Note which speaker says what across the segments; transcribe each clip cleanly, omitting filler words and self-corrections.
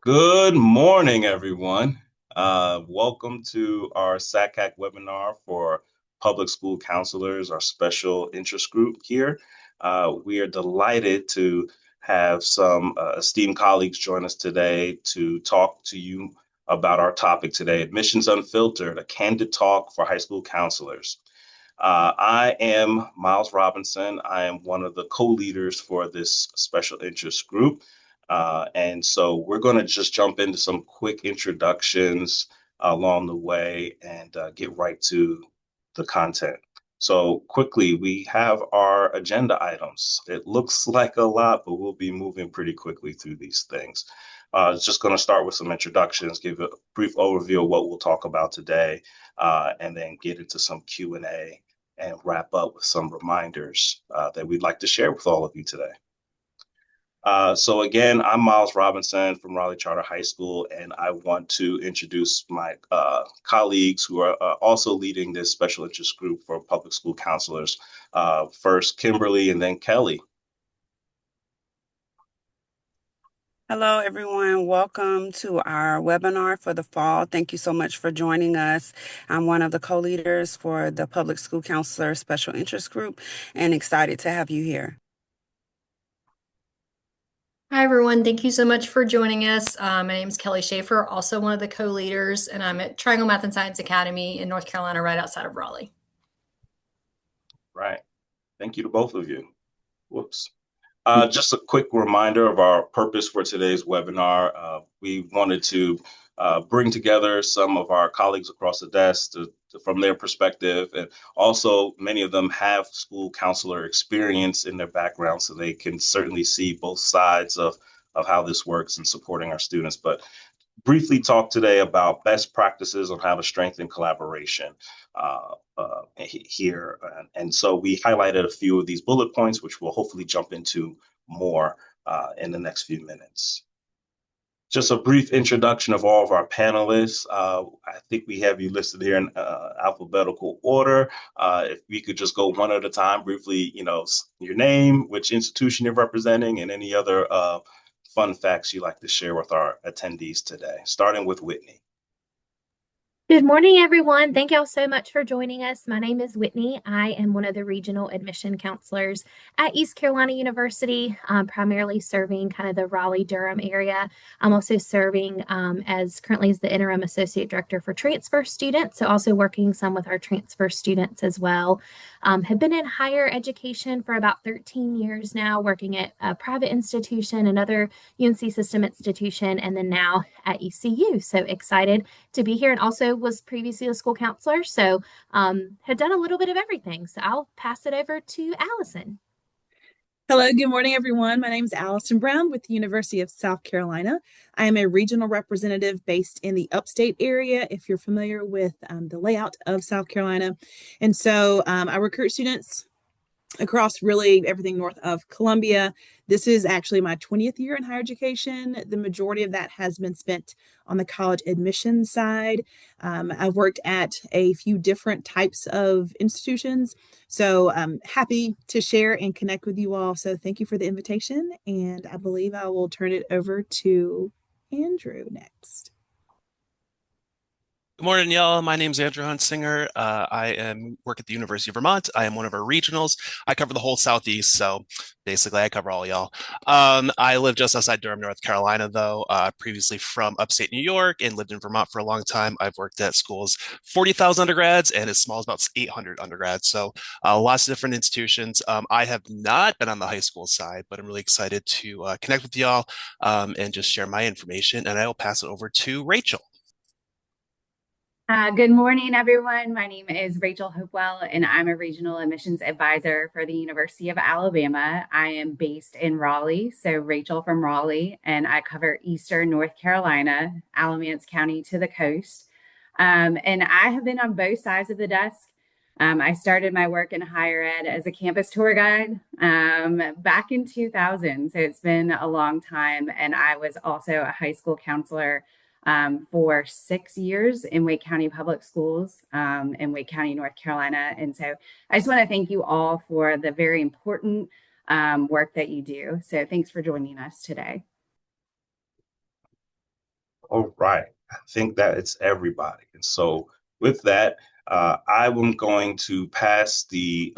Speaker 1: Good morning, everyone. Welcome to our SACAC webinar for public school counselors, our special interest group here. We are delighted to have some esteemed colleagues join us today to talk to you about our topic today, Admissions Unfiltered, a candid talk for high school counselors. I am Myles Robinson. I am one of the co-leaders for this special interest group. And so we're going to just jump into some quick introductions along the way and get right to the content. So quickly, we have our agenda items. It looks like a lot, but we'll be moving pretty quickly through these things. Just going to start with some introductions, give a brief overview of what we'll talk about today, and then get into some Q&A and wrap up with some reminders that we'd like to share with all of you today. So again, I'm Myles Robinson from Raleigh Charter High School, and I want to introduce my colleagues who are also leading this special interest group for public school counselors. First, Kimberly, and then Kelly.
Speaker 2: Hello, everyone. Welcome to our webinar for the fall. Thank you so much for joining us. I'm one of the co-leaders for the Public School Counselor Special Interest Group and excited to have you here.
Speaker 3: Hi, everyone. Thank you so much for joining us. My name is Kelly Schaeffer, also one of the co-leaders, and I'm at Triangle Math and Science Academy in North Carolina, right outside of Raleigh.
Speaker 1: Right. Thank you to both of you. Whoops. Just a quick reminder of our purpose for today's webinar. We wanted to bring together some of our colleagues across the desk from their perspective, and also many of them have school counselor experience in their background, so they can certainly see both sides of how this works in supporting our students. But briefly talk today about best practices on how to strengthen collaboration here. And so we highlighted a few of these bullet points, which we'll hopefully jump into more in the next few minutes. Just a brief introduction of all of our panelists. I think we have you listed here in alphabetical order. If we could just go one at a time, briefly, your name, which institution you're representing, and any other fun facts you'd like to share with our attendees today, starting with Whitney.
Speaker 4: Good morning, everyone. Thank y'all so much for joining us. My name is Whitney. I am one of the regional admission counselors at East Carolina University, primarily serving kind of the Raleigh-Durham area. I'm also serving as currently as the interim associate director for transfer students, so also working some with our transfer students as well. Have been in higher education for about 13 years now, working at a private institution, another UNC system institution, and then now at ECU. So excited to be here, and also was previously a school counselor, so had done a little bit of everything. So I'll pass it over to Allison.
Speaker 5: Hello, good morning, everyone. My name is Allison Brown with the University of South Carolina. I am a regional representative based in the upstate area, if you're familiar with the layout of South Carolina. And so I recruit students across really everything north of Columbia. This is actually my 20th year in higher education. The majority of that has been spent on the college admission side. I've worked at a few different types of institutions, so I'm happy to share and connect with you all. So thank you for the invitation, and I believe I will turn it over to Andrew next.
Speaker 6: Good morning, y'all. My name is Andrew Hunsinger. I work at the University of Vermont. I am one of our regionals. I cover the whole Southeast, so basically I cover all y'all. I live just outside Durham, North Carolina, though, previously from upstate New York and lived in Vermont for a long time. I've worked at schools, 40,000 undergrads and as small as about 800 undergrads, so lots of different institutions. I have not been on the high school side, but I'm really excited to connect with y'all and just share my information, and I will pass it over to Rachel.
Speaker 7: Good morning, everyone. My name is Rachel Hopewell, and I'm a regional admissions advisor for the University of Alabama. I am based in Raleigh, so Rachel from Raleigh, and I cover Eastern North Carolina, Alamance County to the coast. And I have been on both sides of the desk. I started my work in higher ed as a campus tour guide back in 2000, so it's been a long time. And I was also a high school counselor for 6 years in Wake County Public Schools in Wake County, North Carolina. And so I just want to thank you all for the very important work that you do. So thanks for joining us today.
Speaker 1: All right. I think that it's everybody. And so with that, I am going to pass the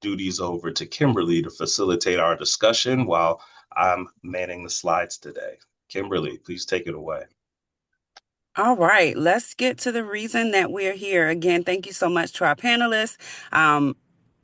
Speaker 1: duties over to Kimberly to facilitate our discussion while I'm manning the slides today. Kimberly, please take it away.
Speaker 2: All right, let's get to the reason that we're here. Again, thank you so much to our panelists.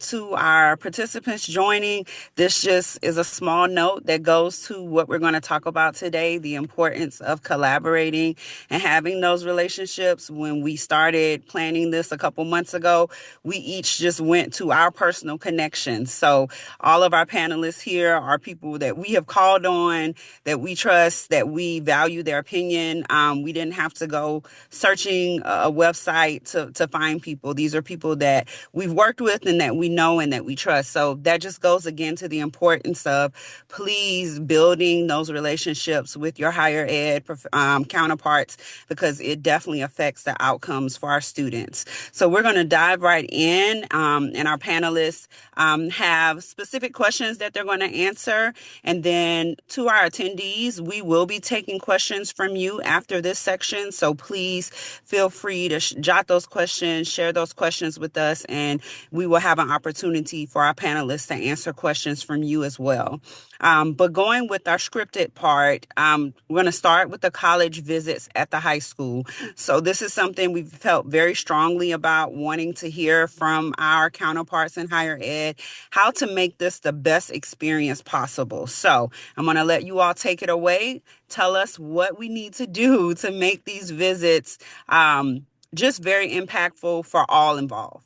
Speaker 2: To our participants joining, this just is a small note that goes to what we're going to talk about today, the importance of collaborating and having those relationships. When we started planning this a couple months ago, we each just went to our personal connections. So all of our panelists here are people that we have called on, that we trust, that we value their opinion. We didn't have to go searching a website to find people. These are people that we've worked with and that we know and that we trust. So that just goes again to the importance of please building those relationships with your higher ed counterparts, because it definitely affects the outcomes for our students. So we're going to dive right in, and our panelists have specific questions that they're going to answer. And then to our attendees, we will be taking questions from you after this section. So please feel free to jot those questions, share those questions with us, and we will have an opportunity for our panelists to answer questions from you as well. But going with our scripted part, we're going to start with the college visits at the high school. So this is something we've felt very strongly about, wanting to hear from our counterparts in higher ed, how to make this the best experience possible. So I'm going to let you all take it away. Tell us what we need to do to make these visits just very impactful for all involved.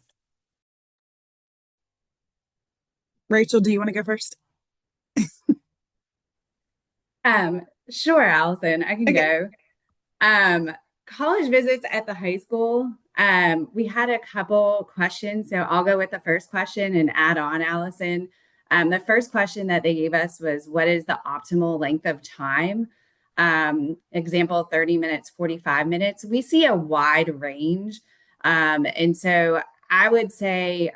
Speaker 5: Rachel, do you want to go first?
Speaker 7: Sure, Allison, I can go. College visits at the high school. We had a couple questions, so I'll go with the first question and add on, Allison. The first question that they gave us was, what is the optimal length of time? Example, 30 minutes, 45 minutes. We see a wide range. And so I would say,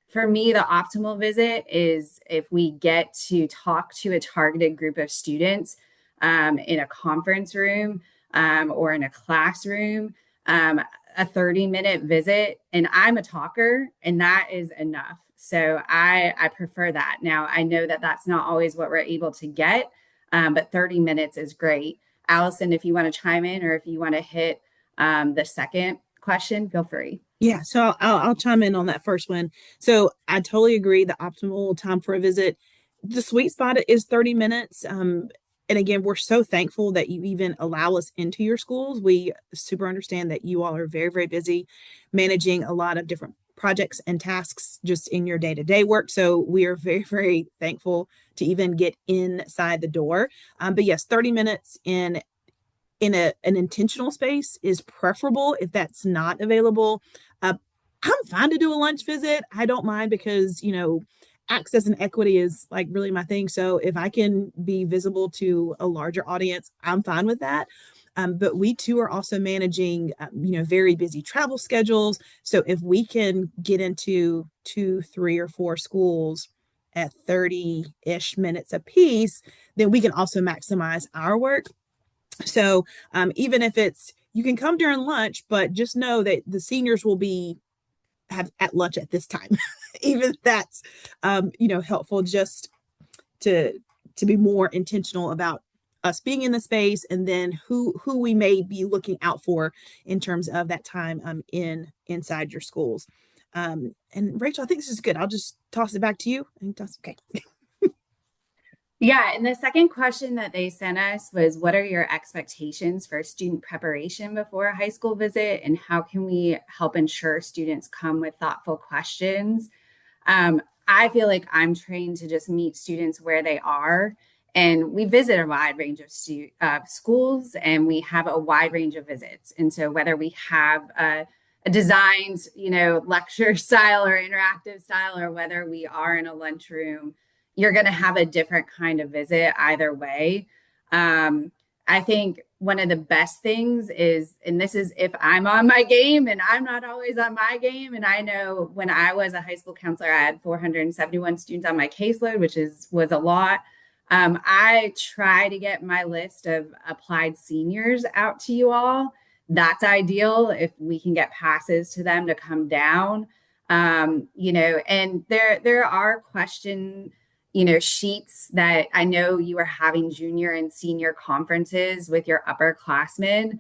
Speaker 7: for me, the optimal visit is if we get to talk to a targeted group of students in a conference room or in a classroom, a 30-minute visit, and I'm a talker, and that is enough. So I prefer that. Now, I know that that's not always what we're able to get, but 30 minutes is great. Allison, if you want to chime in or if you want to hit the second question, feel free.
Speaker 5: Yeah, so I'll chime in on that first one. So I totally agree. The optimal time for a visit, the sweet spot is 30 minutes. And again, we're so thankful that you even allow us into your schools. We super understand that you all are very, very busy managing a lot of different projects and tasks just in your day-to-day work. So we are very, very thankful to even get inside the door. But yes, 30 minutes in an intentional space is preferable if that's not available. I'm fine to do a lunch visit. I don't mind because, access and equity is like really my thing. So if I can be visible to a larger audience, I'm fine with that. But we too are also managing, very busy travel schedules. So if we can get into 2, 3, or 4 schools at 30-ish minutes apiece, then we can also maximize our work. So even if you can come during lunch, but just know that the seniors will be at lunch at this time. Even that's, helpful just to be more intentional about us being in the space, and then who we may be looking out for in terms of that time inside your schools. And Rachel, I think this is good. I'll just toss it back to you. Okay.
Speaker 7: Yeah, and the second question that they sent us was, what are your expectations for student preparation before a high school visit, and how can we help ensure students come with thoughtful questions? I feel like I'm trained to just meet students where they are, and we visit a wide range of schools, and we have a wide range of visits. And so whether we have a designed, lecture style or interactive style, or whether we are in a lunchroom, you're going to have a different kind of visit either way. I think one of the best things is, and this is if I'm on my game, and I'm not always on my game. And I know when I was a high school counselor, I had 471 students on my caseload, which was a lot. I try to get my list of applied seniors out to you all. That's ideal if we can get passes to them to come down. And there are question, sheets that I know you are having junior and senior conferences with your upperclassmen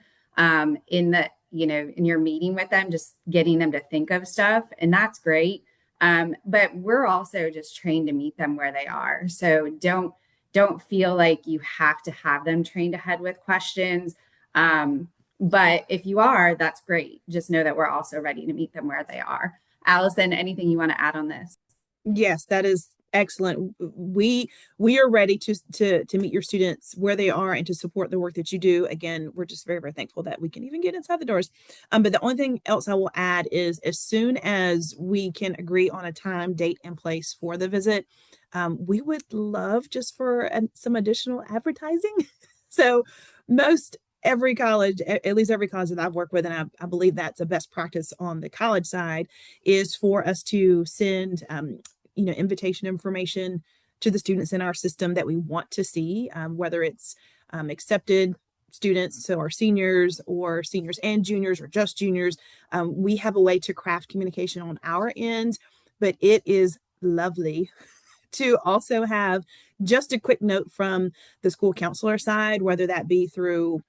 Speaker 7: in your meeting with them, just getting them to think of stuff. And that's great. But we're also just trained to meet them where they are. So don't feel like you have to have them trained ahead with questions. But if you are, that's great. Just know that we're also ready to meet them where they are. Allison, anything you want to add on this?
Speaker 5: Yes, that is excellent. We are ready to meet your students where they are and to support the work that you do. Again, we're just very, very thankful that we can even get inside the doors. But the only thing else I will add is as soon as we can agree on a time, date, and place for the visit, we would love just for some additional advertising. So every college, at least every college that I've worked with, and I believe that's a best practice on the college side, is for us to send invitation information to the students in our system that we want to see, whether it's accepted students, so our seniors or seniors and juniors or just juniors. We have a way to craft communication on our end, but it is lovely to also have just a quick note from the school counselor side, whether that be through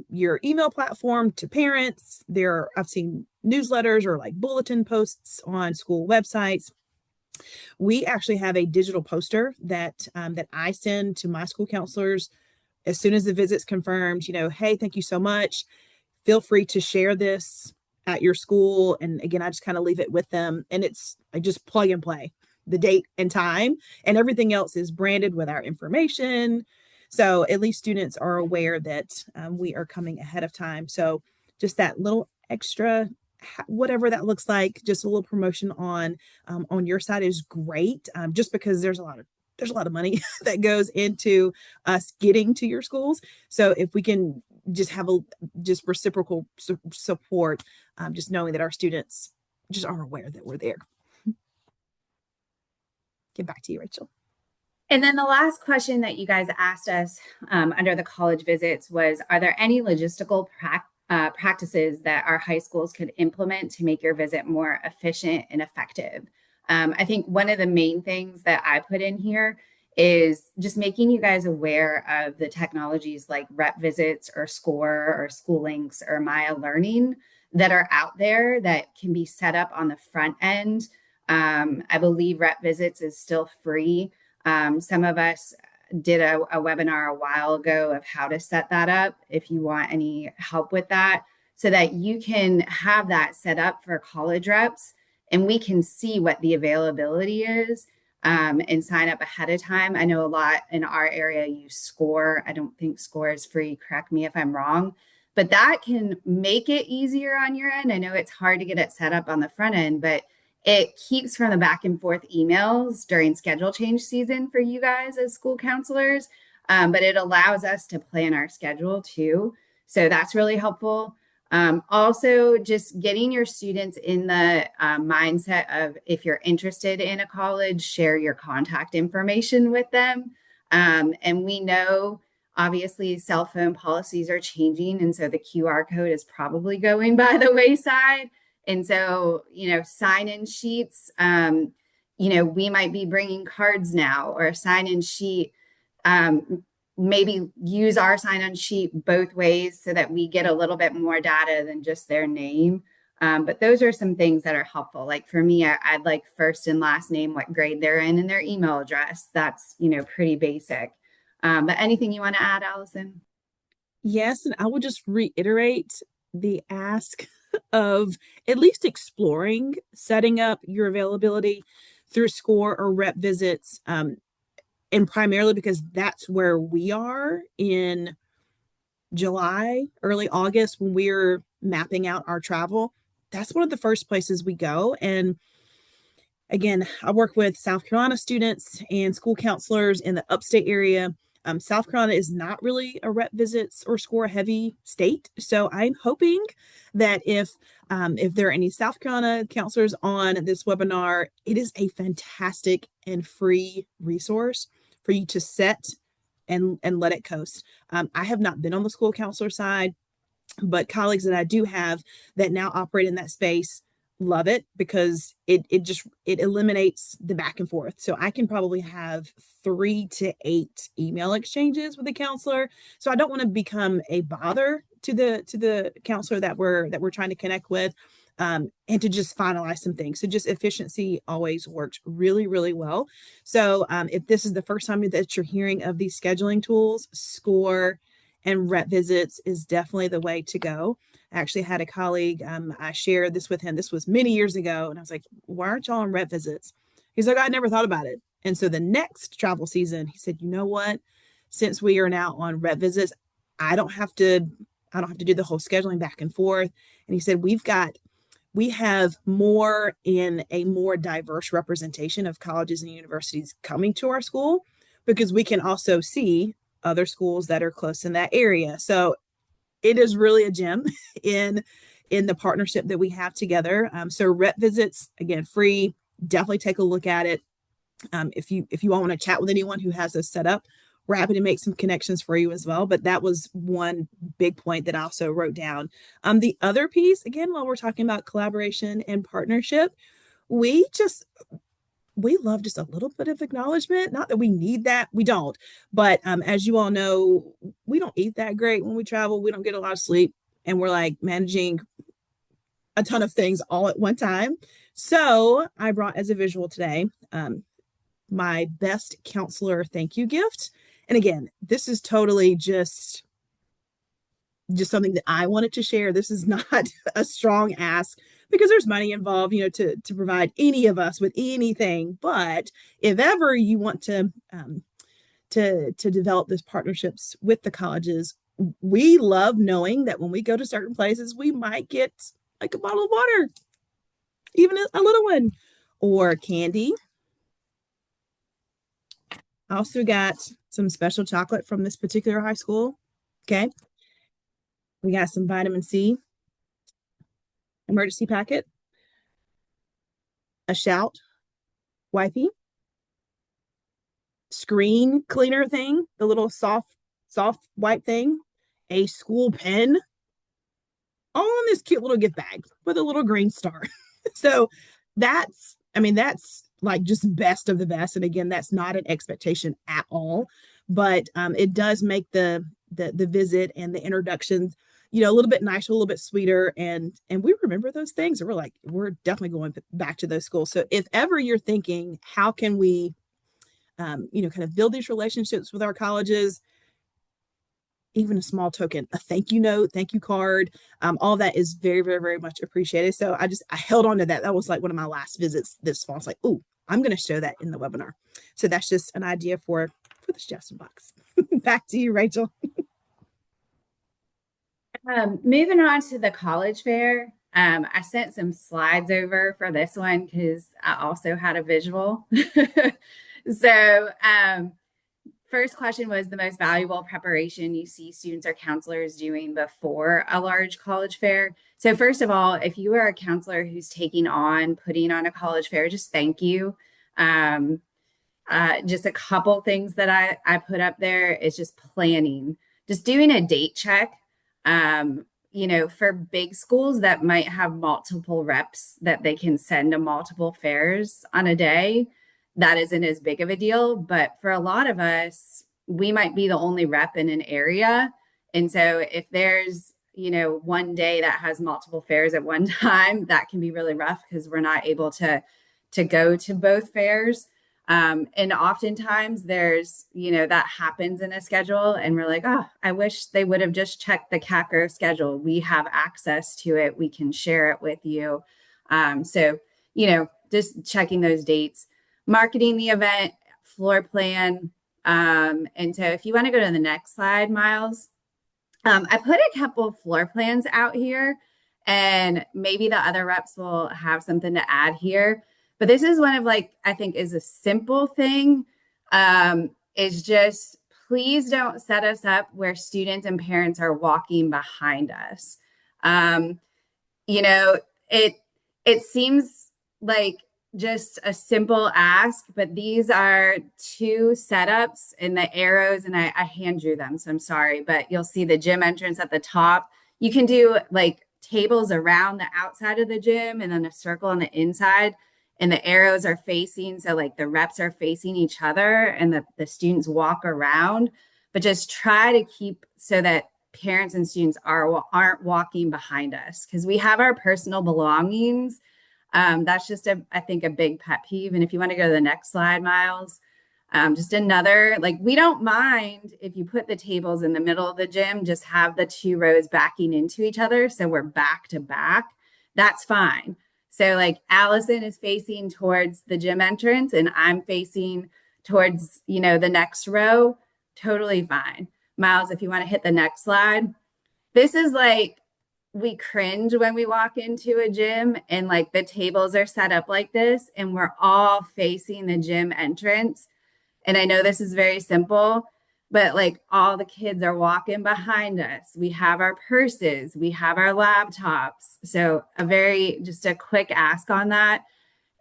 Speaker 5: your email platform to parents. I've seen newsletters or like bulletin posts on school websites. We actually have a digital poster that I send to my school counselors as soon as the visit's confirmed. Hey, thank you so much. Feel free to share this at your school. And again, I just kind of leave it with them, and I just plug and play the date and time, and everything else is branded with our information. So at least students are aware that we are coming ahead of time. So just that little extra, whatever that looks like, just a little promotion on your side is great. Just because there's a lot of money that goes into us getting to your schools. So if we can just have just reciprocal support, just knowing that our students just are aware that we're there. Get back to you, Rachel.
Speaker 7: And then the last question that you guys asked us under the college visits was, are there any logistical practices that our high schools could implement to make your visit more efficient and effective? I think one of the main things that I put in here is just making you guys aware of the technologies like Rep Visits or Score or School Links or Maya Learning that are out there that can be set up on the front end. I believe Rep Visits is still free. Some of us did a webinar a while ago of how to set that up if you want any help with that, so that you can have that set up for college reps and we can see what the availability is and sign up ahead of time. I know a lot in our area use Score. I don't think Score is free. Correct me if I'm wrong, but that can make it easier on your end. I know it's hard to get it set up on the front end, but it keeps from the back and forth emails during schedule change season for you guys as school counselors, but it allows us to plan our schedule too. So that's really helpful. Also, just getting your students in the mindset of, if you're interested in a college, share your contact information with them. And we know, obviously, cell phone policies are changing, and so the QR code is probably going by the wayside. And so, sign-in sheets, we might be bringing cards now, or a sign-in sheet, maybe use our sign-in sheet both ways so that we get a little bit more data than just their name. But those are some things that are helpful. Like for me, I'd like first and last name, what grade they're in, and their email address. That's, pretty basic. But anything you want to add, Allison?
Speaker 5: Yes, and I will just reiterate the ask of at least exploring setting up your availability through Score or Rep Visits, and primarily because that's where we are in July, early August, when we're mapping out our travel. That's one of the first places we go. And again, I work with South Carolina students and school counselors in the upstate area. South Carolina is not really a Rep Visits or Score heavy state. So I'm hoping that if there are any South Carolina counselors on this webinar, it is a fantastic and free resource for you to set and let it coast. I have not been on the school counselor side, but colleagues that I do have that now operate in that space love it because it eliminates the back and forth. So I can probably have 3 to 8 email exchanges with the counselor. So I don't want to become a bother to the counselor that we're trying to connect with, and to just finalize some things. So just efficiency always works really, really well. So if this is the first time that you're hearing of these scheduling tools, SCORE and rep visits is definitely the way to go. I actually had a colleague, I shared this with him. This was many years ago. And I was like, why aren't y'all on rep visits? He's like, I never thought about it. And so the next travel season, he said, you know what? Since we are now on rep visits, I don't have to do the whole scheduling back and forth. And he said, we have more in a more diverse representation of colleges and universities coming to our school because we can also see other schools that are close in that area. So it is really a gem in the partnership that we have together. So rep visits, again, free. Definitely take a look at it. If you all want to chat with anyone who has this set up, we're happy to make some connections for you as well. But that was one big point that I also wrote down. The other piece, again, while we're talking about collaboration and partnership, we love just a little bit of acknowledgement. Not that we need that. We don't. But as you all know, we don't eat that great when we travel. We don't get a lot of sleep. And we're like managing a ton of things all at one time. So I brought as a visual today my best counselor thank you gift. And again, this is totally just something that I wanted to share. This is not a strong ask because there's money involved, to provide any of us with anything. But if ever you want to develop these partnerships with the colleges, we love knowing that when we go to certain places, we might get like a bottle of water, even a little one, or candy. I also got some special chocolate from this particular high school. Okay. We got some vitamin C, emergency packet, a shout wipey, screen cleaner thing, the little soft wipe thing, a school pen, all in this cute little gift bag with a little green star. So that's like just best of the best. And again, that's not an expectation at all, but it does make the visit and the introductions, a little bit nicer, a little bit sweeter. And we remember those things. And we're definitely going back to those schools. So if ever you're thinking, how can we, kind of build these relationships with our colleges, even a small token, a thank you note, thank you card, all that is very, very, very much appreciated. So I held on to that. That was like one of my last visits this fall. It's like, oh, I'm going to show that in the webinar. So that's just an idea for the suggestion box. Back to you, Rachel.
Speaker 7: Moving on to the college fair. I sent some slides over for this one because I also had a visual. So first question was the most valuable preparation you see students or counselors doing before a large college fair. So first of all, if you are a counselor who's putting on a college fair, just thank you. Just a couple things that I put up there is just planning, just doing a date check. For big schools that might have multiple reps that they can send to multiple fairs on a day, that isn't as big of a deal. But for a lot of us, we might be the only rep in an area. And so if there's, one day that has multiple fairs at one time, that can be really rough because we're not able to go to both fairs. And oftentimes there's, that happens in a schedule and we're like, oh, I wish they would have just checked the CACRO schedule. We have access to it. We can share it with you. So, just checking those dates, marketing the event, floor plan. And so if you want to go to the next slide, Myles, I put a couple of floor plans out here and maybe the other reps will have something to add here. But this is one of I think is a simple thing, is just please don't set us up where students and parents are walking behind us. It seems like just a simple ask, but these are two setups in the arrows, and I hand drew them, so I'm sorry, but you'll see the gym entrance at the top. You can do like tables around the outside of the gym and then a circle on the inside, and the arrows are facing, so like the reps are facing each other and the students walk around, but just try to keep so that parents and students aren't walking behind us, because we have our personal belongings. That's just I think a big pet peeve. And if you want to go to the next slide, Myles, just another, like, we don't mind if you put the tables in the middle of the gym, just have the two rows backing into each other, so we're back to back. That's fine. So like Allison is facing towards the gym entrance and I'm facing towards, the next row. Totally fine. Myles, if you want to hit the next slide. This is like, we cringe when we walk into a gym and like the tables are set up like this and we're all facing the gym entrance. And I know this is very simple, but like all the kids are walking behind us. We have our purses, we have our laptops. So just a quick ask on that.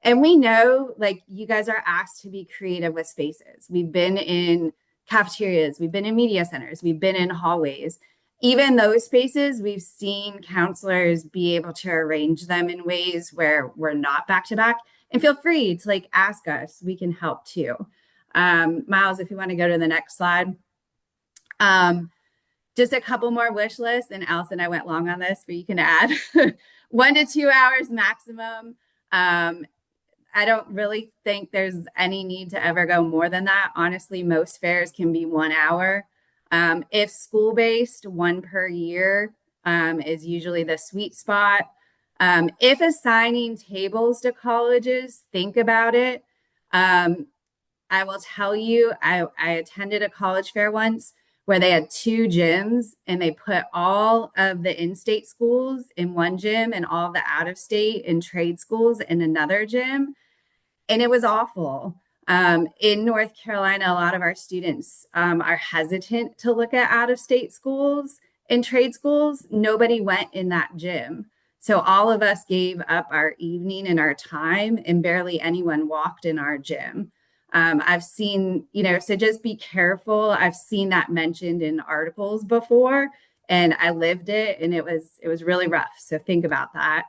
Speaker 7: And we know, like, you guys are asked to be creative with spaces. We've been in cafeterias, we've been in media centers, we've been in hallways. Even those spaces, we've seen counselors be able to arrange them in ways where we're not back to back. And feel free to like ask us, we can help too. Myles, if you want to go to the next slide. Just a couple more wish lists, and Allison, I went long on this, but you can add 1 to 2 hours maximum. I don't really think there's any need to ever go more than that. Honestly, most fairs can be 1 hour. If school-based, 1 per year is usually the sweet spot. If assigning tables to colleges, think about it. I will tell you, I attended a college fair once where they had 2 gyms and they put all of the in-state schools in one gym and all the out-of-state and trade schools in another gym. And it was awful. In North Carolina, a lot of our students are hesitant to look at out-of-state schools and trade schools. Nobody went in that gym. So all of us gave up our evening and our time, and barely anyone walked in our gym. I've seen, so just be careful. I've seen that mentioned in articles before, and I lived it, and it was really rough. So think about that.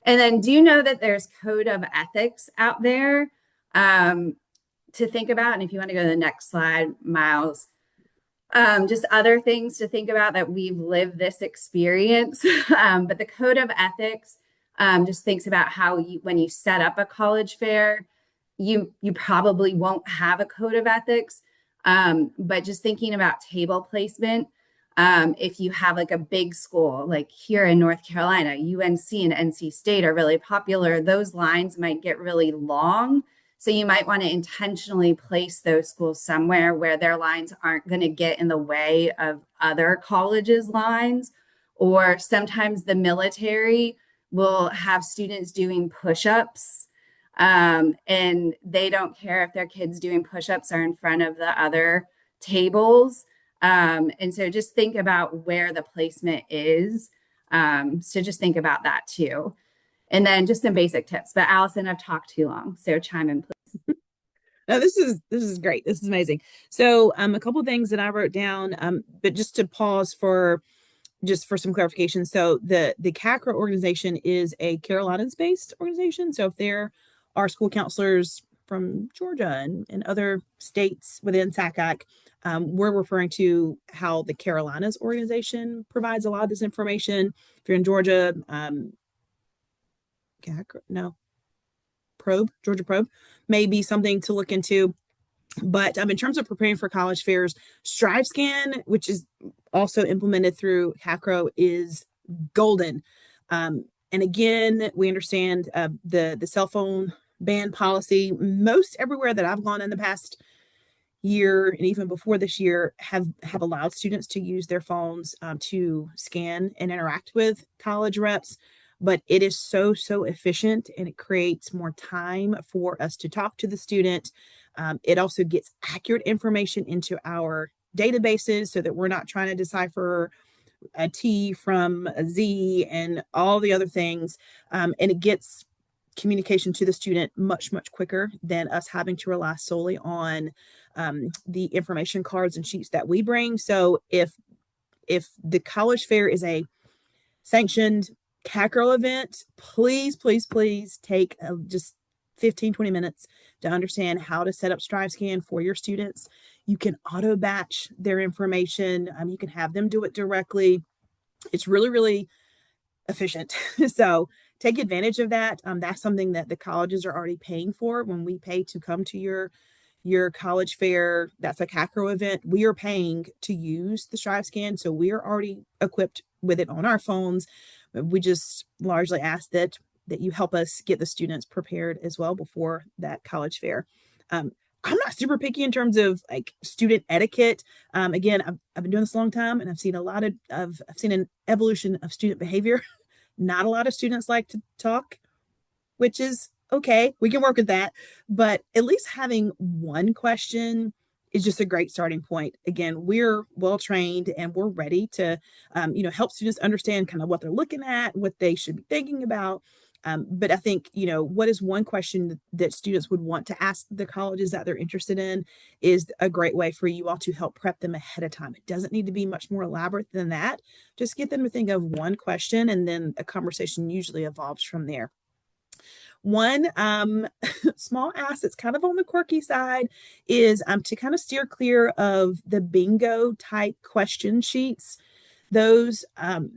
Speaker 7: And then do know that there's code of ethics out there to think about. And if you want to go to the next slide, Myles, just other things to think about that we've lived this experience. But the code of ethics just thinks about how when you set up a college fair, you probably won't have a code of ethics, but just thinking about table placement. If you have like a big school, like here in North Carolina, UNC and NC State are really popular. Those lines might get really long. So you might want to intentionally place those schools somewhere where their lines aren't going to get in the way of other colleges' lines. Or sometimes the military will have students doing push-ups, and they don't care if their kids doing push-ups are in front of the other tables. And so just think about where the placement is. So just think about that too. And then just some basic tips. But Allison, I've talked too long, so chime in, please.
Speaker 5: No, this is great. This is amazing. So a couple of things that I wrote down, but just to pause for some clarification. So the CACRA organization is a Carolinas-based organization. So if there are school counselors from Georgia and other states within SACAC, we're referring to how the Carolinas organization provides a lot of this information. If you're in Georgia, Georgia Probe may be something to look into. But in terms of preparing for college fairs, StriveScan, which is also implemented through CACRO, is golden. And again, we understand the cell phone ban policy. Most everywhere that I've gone in the past year and even before this year have allowed students to use their phones to scan and interact with college reps. But it is so efficient, and it creates more time for us to talk to the student. It also gets accurate information into our databases so that we're not trying to decipher a T from a Z and all the other things. And it gets communication to the student much, much quicker than us having to rely solely on the information cards and sheets that we bring. So if the college fair is a sanctioned CAC Girl event, please, please, please take just 15, 20 minutes to understand how to set up StriveScan for your students. You can auto batch their information. You can have them do it directly. It's really, really efficient. So take advantage of that. That's something that the colleges are already paying for. When we pay to come to your college fair, that's a CACRO event, we are paying to use the StriveScan. So we are already equipped with it on our phones. We just largely ask that you help us get the students prepared as well before that college fair. I'm not super picky in terms of like student etiquette. Again, I've been doing this a long time, and I've seen I've seen an evolution of student behavior. Not a lot of students like to talk, which is okay. We can work with that, but at least having one question is just a great starting point. Again, we're well trained and we're ready to, help students understand kind of what they're looking at, what they should be thinking about. But I think, what is one question that students would want to ask the colleges that they're interested in is a great way for you all to help prep them ahead of time. It doesn't need to be much more elaborate than that. Just get them to think of one question, and then a conversation usually evolves from there. One small ask that's kind of on the quirky side is to kind of steer clear of the bingo type question sheets. Those,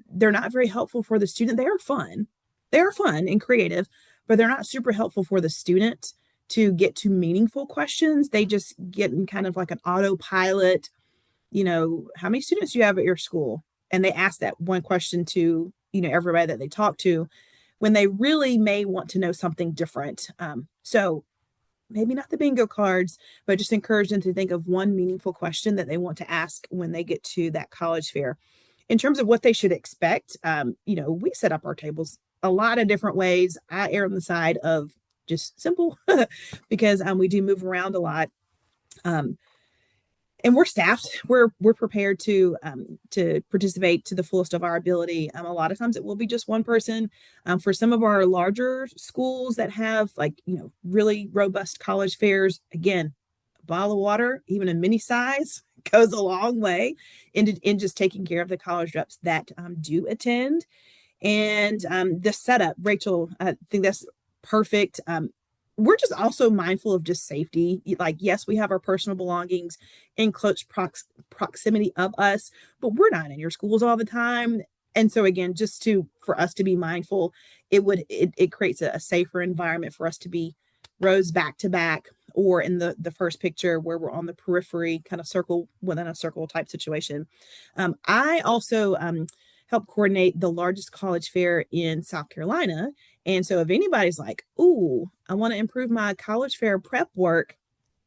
Speaker 5: they're not very helpful for the student. They are fun and creative, but they're not super helpful for the student to get to meaningful questions. They just get in kind of like an autopilot, how many students do you have at your school? And they ask that one question to, everybody that they talk to, when they really may want to know something different. So maybe not the bingo cards, but just encourage them to think of one meaningful question that they want to ask when they get to that college fair. In terms of what they should expect, we set up our tables a lot of different ways. I err on the side of just simple because we do move around a lot. And we're staffed. We're prepared to participate to the fullest of our ability. A lot of times it will be just one person. For some of our larger schools that have really robust college fairs, again, a bottle of water, even a mini size, goes a long way in just taking care of the college reps that do attend. And the setup, Rachel, I think that's perfect. We're just also mindful of just safety. Like, yes, we have our personal belongings in close proximity of us, but we're not in your schools all the time. And so again, just for us to be mindful, it creates a safer environment for us to be rows back to back, or in the first picture where we're on the periphery, kind of circle within a circle type situation. I also help coordinate the largest college fair in South Carolina. And so if anybody's like, ooh, I want to improve my college fair prep work,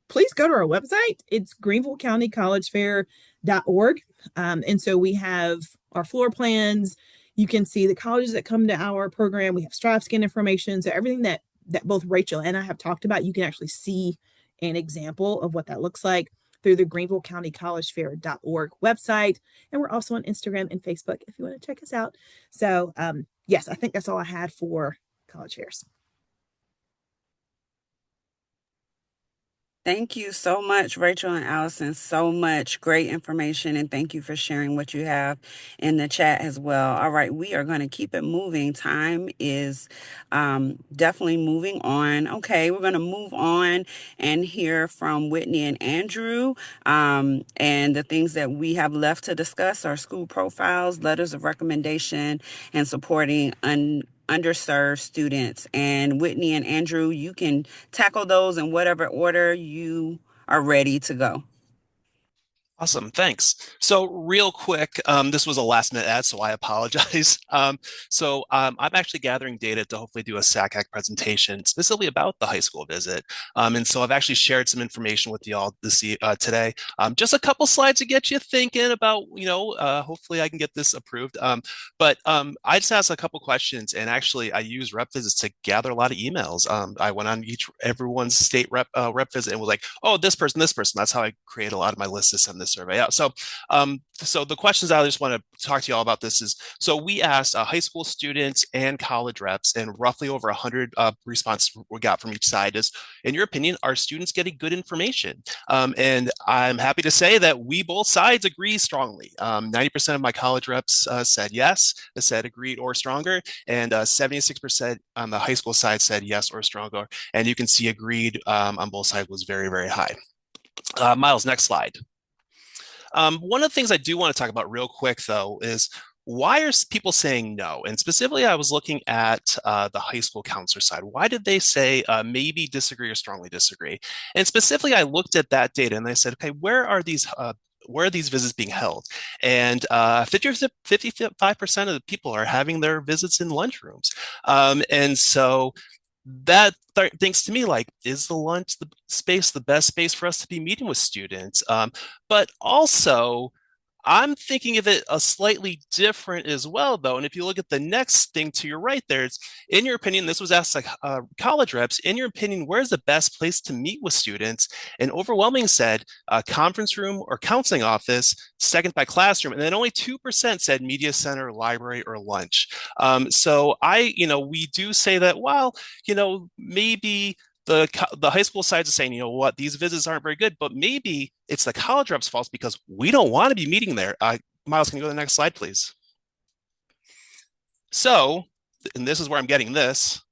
Speaker 5: please go to our website. It's greenvillecountycollegefair.org. And so we have our floor plans. You can see the colleges that come to our program. We have StriveScan information. So everything that both Rachel and I have talked about, you can actually see an example of what that looks like through the greenvillecountycollegefair.org website. And we're also on Instagram and Facebook if you want to check us out. So yes, I think that's all I had for college fairs.
Speaker 2: Thank you so much, Rachel and Allison. So much great information, and thank you for sharing what you have in the chat as well. All right, we are going to keep it moving. Time is definitely moving on. Okay, we're going to move on and hear from Whitney and Andrew. And the things that we have left to discuss are school profiles, letters of recommendation, and supporting underserved students. And Whitney and Andrew, you can tackle those in whatever order you are ready to go.
Speaker 6: Awesome, thanks. So real quick, this was a last minute ad, so I apologize. I'm actually gathering data to hopefully do a SACAC presentation specifically about the high school visit. And so I've actually shared some information with y'all today. Just a couple slides to get you thinking about, hopefully I can get this approved. But I just asked a couple questions, and actually I used rep visits to gather a lot of emails. I went on everyone's state rep visit and was like, oh, this person. That's how I create a lot of my list to send this the survey out. So the questions I just want to talk to you all about this is, so we asked high school students and college reps, and roughly over 100 responses we got from each side is, in your opinion, are students getting good information? And I'm happy to say that we both sides agree strongly. 90% of my college reps said yes, said agreed or stronger, and 76% on the high school side said yes or stronger. And you can see agreed on both sides was very, very high. Myles, next slide. One of the things I do want to talk about real quick, though, is why are people saying no? And specifically, I was looking at the high school counselor side. Why did they say maybe disagree or strongly disagree? And specifically, I looked at that data and I said, okay, where are these visits being held? And 55% of the people are having their visits in lunchrooms. And so that thinks to me like, is the lunch the best space for us to be meeting with students? But also, I'm thinking of it a slightly different as well, though. And if you look at the next thing to your right there, it's, in your opinion, this was asked like college reps, in your opinion, where's the best place to meet with students? And overwhelming said conference room or counseling office, second by classroom. And then only 2% said media center, library, or lunch. So we do say that, well, maybe the high school side is saying, you know what, these visits aren't very good, but maybe it's the college reps' fault because we don't want to be meeting there. Myles, can you go to the next slide, please? So, and this is where I'm getting this.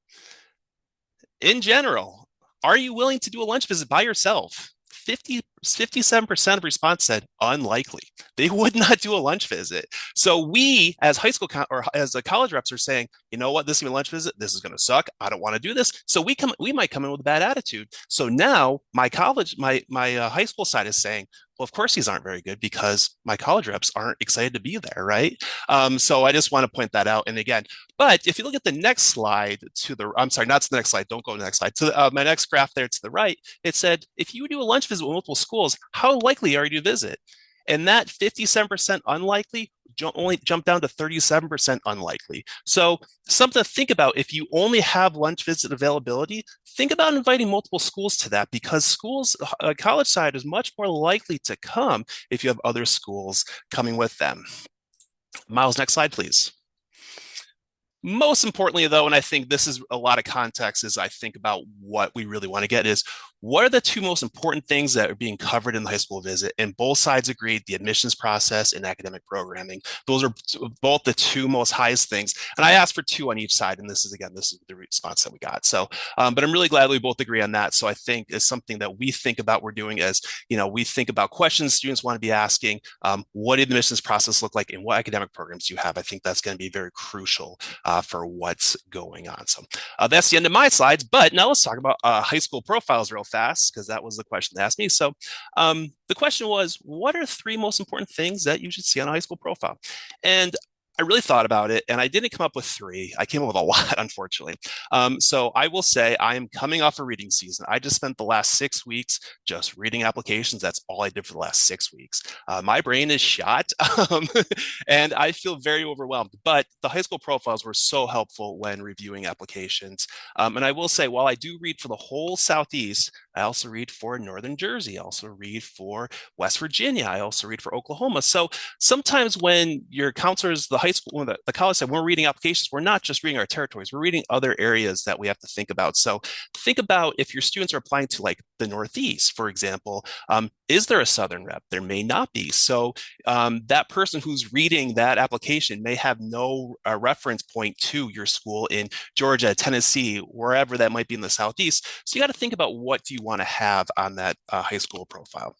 Speaker 6: In general, are you willing to do a lunch visit by yourself? 57% of response said unlikely. They would not do a lunch visit. So we, as high school or as the college reps, are saying, you know what, this is a lunch visit. This is going to suck. I don't want to do this. So we might come in with a bad attitude. So now my high school side is saying, well, of course these aren't very good because my college reps aren't excited to be there, right? So I just want to point that out. And again, but if you look at the next slide I'm sorry, not to the next slide. Don't go to the next slide. To my next graph there to the right, it said, if you do a lunch visit with multiple schools, how likely are you to visit? And that 57% unlikely only jumped down to 37% unlikely. So something to think about, if you only have lunch visit availability, think about inviting multiple schools to that, because schools, college side is much more likely to come if you have other schools coming with them. Myles, next slide, please. Most importantly, though, and I think this is a lot of context as I think about what we really want to get, is what are the two most important things that are being covered in the high school visit? And both sides agreed, the admissions process and academic programming. Those are both the two most highest things. And I asked for two on each side, and this is the response that we got. So, but I'm really glad we both agree on that. So I think it's something that we think about we're doing as, we think about questions students want to be asking, what did the admissions process look like and what academic programs do you have? I think that's going to be very crucial for what's going on. So that's the end of my slides, but now let's talk about high school profiles real fast, because that was the question they asked me. So the question was, what are three most important things that you should see on a high school profile? And I really thought about it, and I didn't come up with three. I came up with a lot, unfortunately. So I will say I am coming off a reading season. I just spent the last 6 weeks just reading applications. That's all I did for the last 6 weeks. My brain is shot, and I feel very overwhelmed. But the high school profiles were so helpful when reviewing applications. And I will say, while I do read for the whole Southeast, I also read for Northern Jersey. I also read for West Virginia. I also read for Oklahoma. So sometimes when your counselors, the high school, the college said, when we're reading applications, we're not just reading our territories, we're reading other areas that we have to think about. So think about if your students are applying to like the Northeast, for example, is there a Southern rep? There may not be. So that person who's reading that application may have no reference point to your school in Georgia, Tennessee, wherever that might be in the Southeast. So you got to think about, what do you want to have on that high school profile?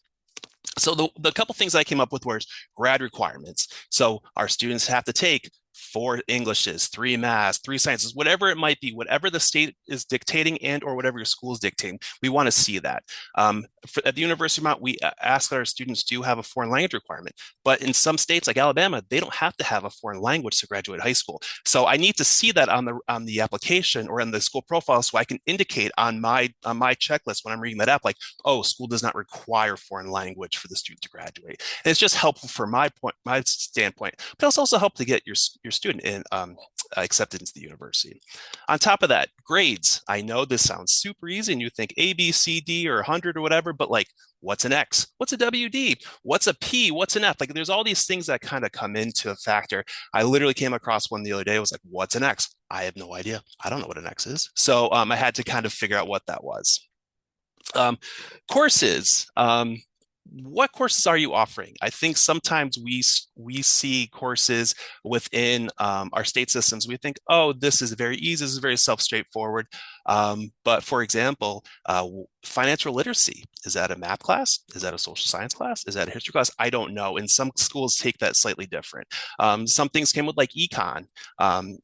Speaker 6: So the couple things I came up with were grad requirements. So our students have to take 4 Englishes, 3 maths, 3 sciences, whatever it might be, whatever the state is dictating and or whatever your school is dictating, we want to see that. At the University of Vermont, we ask that our students do have a foreign language requirement, but in some states like Alabama, they don't have to have a foreign language to graduate high school. So I need to see that on the application or in the school profile, so I can indicate on my checklist when I'm reading that app, like, oh, school does not require foreign language for the student to graduate. And it's just helpful from my standpoint, but it's also help to get your student in accepted into the university. On top of that, grades. I know this sounds super easy and you think A, B, C, D, or 100 or whatever, but like, what's an X? What's a WD? What's a P? What's an F? Like there's all these things that kind of come into a factor. I literally came across one the other day. I was like, what's an X? I have no idea. I don't know what an X is. So I had to kind of figure out what that was. Courses. What courses are you offering? I think sometimes we see courses within our state systems. We think, oh, this is very easy. This is very straightforward. But for example, financial literacy, is that a math class? Is that a social science class? Is that a history class? I don't know. And some schools take that slightly different. Some things came with like econ.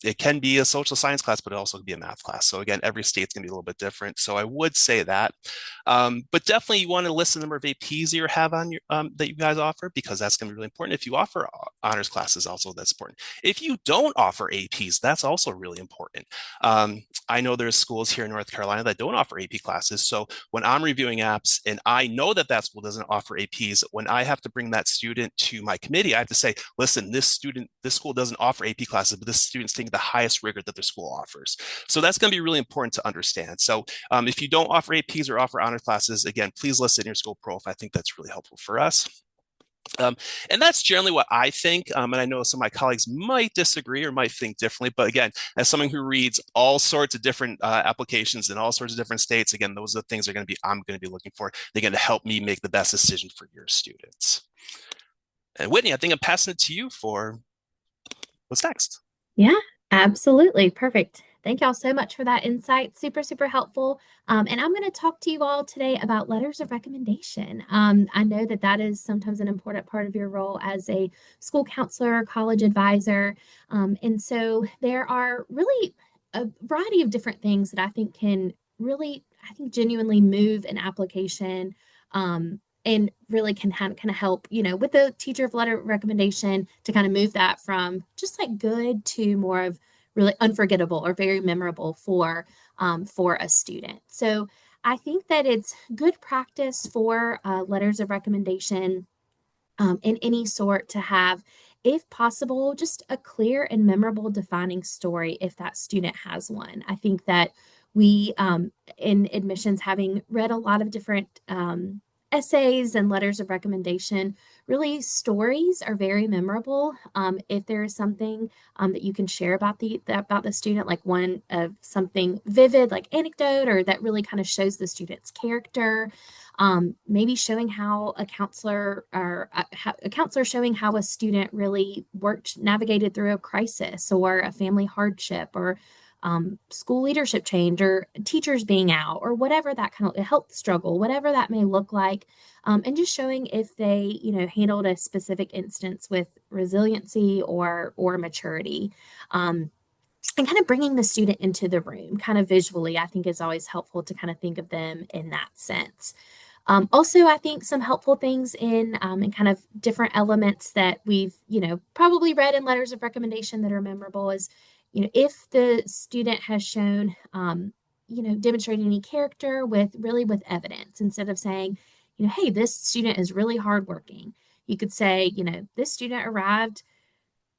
Speaker 6: It can be a social science class, but it also can be a math class. So again, every state's gonna be a little bit different. So I would say that. But definitely you want to list the number of APs you have on your that you guys offer, because that's going to be really important. If you offer honors classes, also that's important. If you don't offer APs, that's also really important. I know there's schools here in North Carolina that don't offer AP classes. So when I'm reviewing apps and I know that that school doesn't offer APs, when I have to bring that student to my committee, I have to say, listen, this school doesn't offer AP classes, but this student's taking the highest rigor that their school offers. So that's going to be really important to understand. So if you don't offer APs or offer honor classes, again, please list it in your school profile. I think that's really helpful for us. And that's generally what I think. And I know some of my colleagues might disagree or might think differently. But again, as someone who reads all sorts of different applications in all sorts of different states, again, those are the things I'm going to be looking for. They're going to help me make the best decision for your students. And Whitney, I think I'm passing it to you for what's next.
Speaker 4: Yeah, absolutely. Perfect. Thank y'all so much for that insight. Super, super helpful. And I'm going to talk to you all today about letters of recommendation. I know that that is sometimes an important part of your role as a school counselor, college advisor. And so there are really a variety of different things that I think can really, genuinely move an application. And really can kind of help, with the teacher of letter recommendation to kind of move that from just like good to more of really unforgettable or very memorable for a student. So I think that it's good practice for letters of recommendation in any sort to have, if possible, just a clear and memorable defining story if that student has one. I think that we, in admissions, having read a lot of different essays and letters of recommendation, really stories are very memorable. If there is something that you can share about the student, like one of something vivid, like anecdote, or that really kind of shows the student's character, maybe showing how a counselor showing how a student really navigated through a crisis or a family hardship or school leadership change or teachers being out or whatever that kind of health struggle, whatever that may look like. And just showing if they, handled a specific instance with resiliency or maturity. And kind of bringing the student into the room kind of visually, I think is always helpful to kind of think of them in that sense. Also, I think some helpful things in kind of different elements that we've, probably read in letters of recommendation that are memorable is, if the student has shown, demonstrating any character with evidence, instead of saying, hey, this student is really hardworking. You could say, this student arrived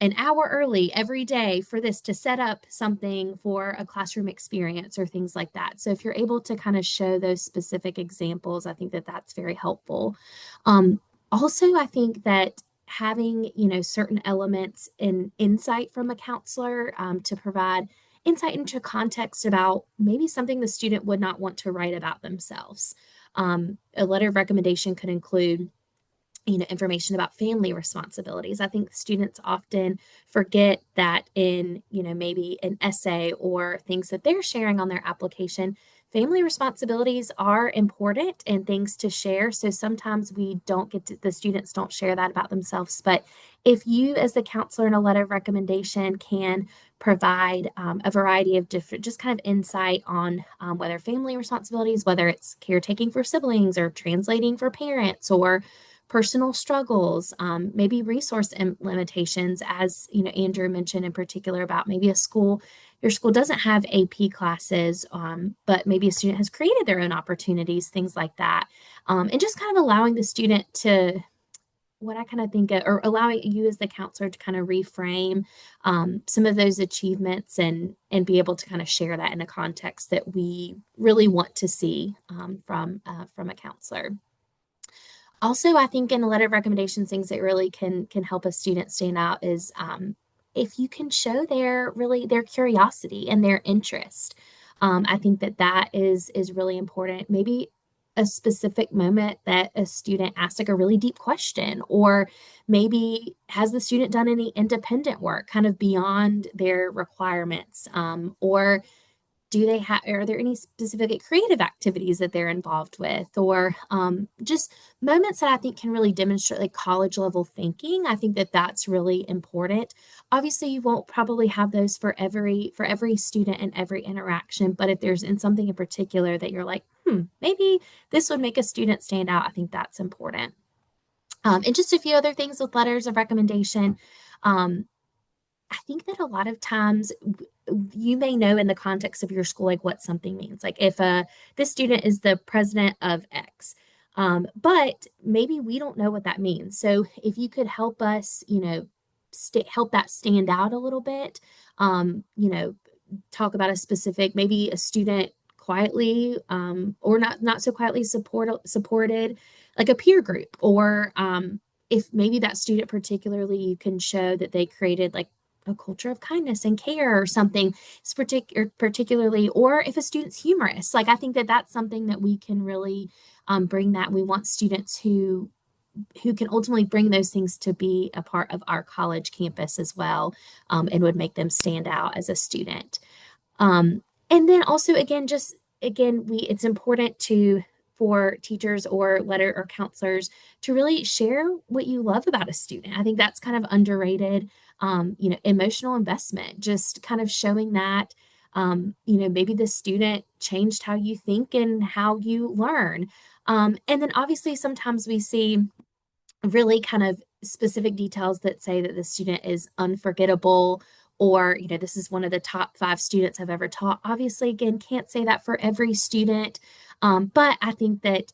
Speaker 4: an hour early every day for this to set up something for a classroom experience or things like that. So if you're able to kind of show those specific examples, I think that that's very helpful. Also, I think that having, certain elements in insight from a counselor to provide insight into context about maybe something the student would not want to write about themselves. A letter of recommendation could include information about family responsibilities. I think students often forget that in, maybe an essay or things that they're sharing on their application, family responsibilities are important and things to share. So sometimes the students don't share that about themselves. But if you, as the counselor in a letter of recommendation, can provide a variety of different, just kind of insight on whether family responsibilities, whether it's caretaking for siblings or translating for parents or personal struggles, maybe resource limitations, as Andrew mentioned in particular about maybe your school doesn't have AP classes, but maybe a student has created their own opportunities, things like that, and just kind of allowing the student to, what I kind of think of, or allowing you as the counselor to kind of reframe some of those achievements and be able to kind of share that in a context that we really want to see from a counselor. Also, I think in the letter of recommendations, things that really can help a student stand out is if you can show their curiosity and their interest. I think that is really important. Maybe a specific moment that a student asks like a really deep question, or maybe has the student done any independent work kind of beyond their requirements, or are there any specific creative activities that they're involved with, or just moments that I think can really demonstrate like college level thinking. I think that that's really important. Obviously, you won't probably have those for every student and every interaction, but if there's in something in particular that you're like, maybe this would make a student stand out, I think that's important. And just a few other things with letters of recommendation. I think that a lot of times you may know in the context of your school, like what something means. Like if this student is the president of X, but maybe we don't know what that means. So if you could help us, help that stand out a little bit, talk about a specific, maybe a student quietly or not so quietly supported, like a peer group, or if maybe that student particularly, you can show that they created like a culture of kindness and care or something particularly, or if a student's humorous. Like I think that that's something that we can really bring, that we want students who can ultimately bring those things to be a part of our college campus as well, and would make them stand out as a student. And then also, it's important for teachers or letter or counselors to really share what you love about a student. I think that's kind of underrated. Emotional investment, just kind of showing that, maybe the student changed how you think and how you learn. And then obviously sometimes we see really kind of specific details that say that the student is unforgettable, or, this is one of the top 5 students I've ever taught. Obviously, again, can't say that for every student. But I think that,